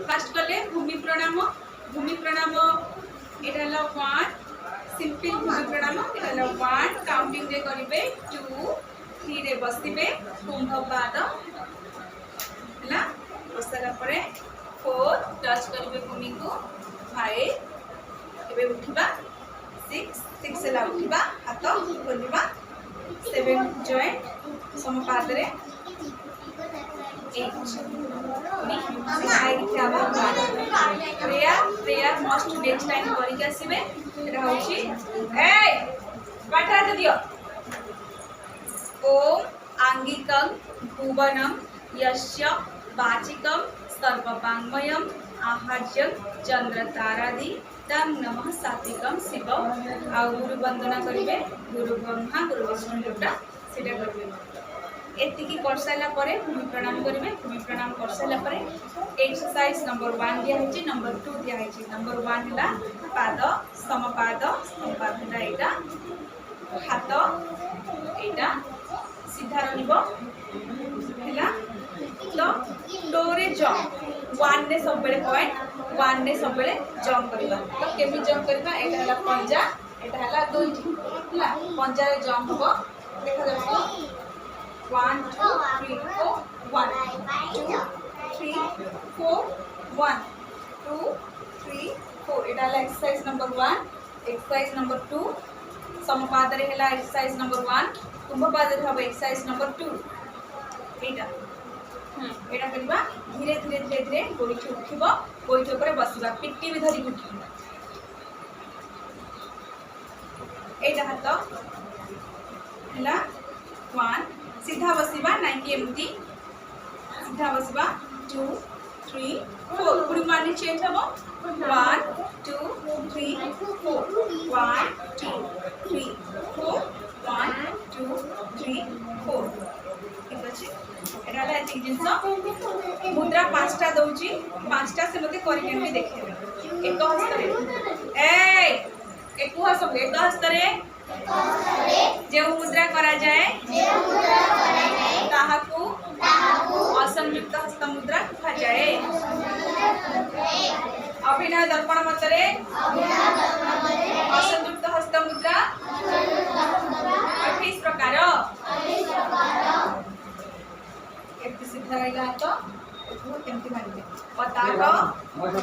fast कले भूमि प्रणाम एटा 1 simple भूमि प्रणाम एटा 1 काउंटिंग रे करिवे 2 3 रे बसिबे कुंभ पाद हला बसला परे 4 टच करिवे भूमि को 5 एबे उठिबा 6 ला उठिबा हाथ खोलिबा 7 जॉइंट समपाद रे 8 प्रेयर मस्ट नेक्स्ट टाइम करिक आसीबे एटा होची ए पाठा दियो ओम आंगिकं भुवनं यस्य वाचिकं सर्ववाङ्मयं आहार्यं चंद्र तारादि तम नमः सात्विकं शिव आ गुरु वंदना करिवे गुरु ब्रह्मा गुरु विष्णु जोटा सेटा करिवे एतिकी कर साइला परे भूमि प्रणाम करिवे भूमि प्रणाम कर साइला परे एक्सरसाइज नंबर 1 दिया हेची नंबर 2 दिया हेची नंबर 1 हला पाद समपाद हला एटा हाथ एटा सीधा रहिबो हला तो डोरे जंप 1 ने सब बेले पॉइंट 1 ने सब बेले जंप करबा तो केमि जंप करबा एटा हला पंजा एटा हला दुईटी हला पंजा रे जंप हो देखा जाबो 1 2 3 4 1 2 3 4 1 2 3 4 एटा हला एक्सरसाइज नंबर 1 एक्सरसाइज नंबर 2 समपाद रे हला एक्सरसाइज नंबर 1 कुंभपाद रे हबो एक्सरसाइज नंबर 2 एटा एटा करबा धीरे धीरे धीरे धीरे गोइठ उठिबो गोइठ ऊपर बसिबा पिट्टी भी धरि उठिबो एटा हाथ हला 1 सीधा बसिबा 90 एमती सीधा बसिबा 2 3 4 पूरी माने चेंज हबो 1 2 3 4 1 2 3 4 1 2 3 4 ठीक अछि एटा ला एति जिंस मुद्रा पांचटा दउची पांचटा से मते करि के देखेबे एक हस्ते ए एक हस्ते एक हस्ते जे मुद्रा करा जाए ताहाकू असंयुक्त हस्त मुद्रा कहा जाए अभिनय दर्पण मतरे असंयुक्त हस्त मुद्रा 28 प्रकार केमती सीधा रहिला तो केमती मारिबे पताक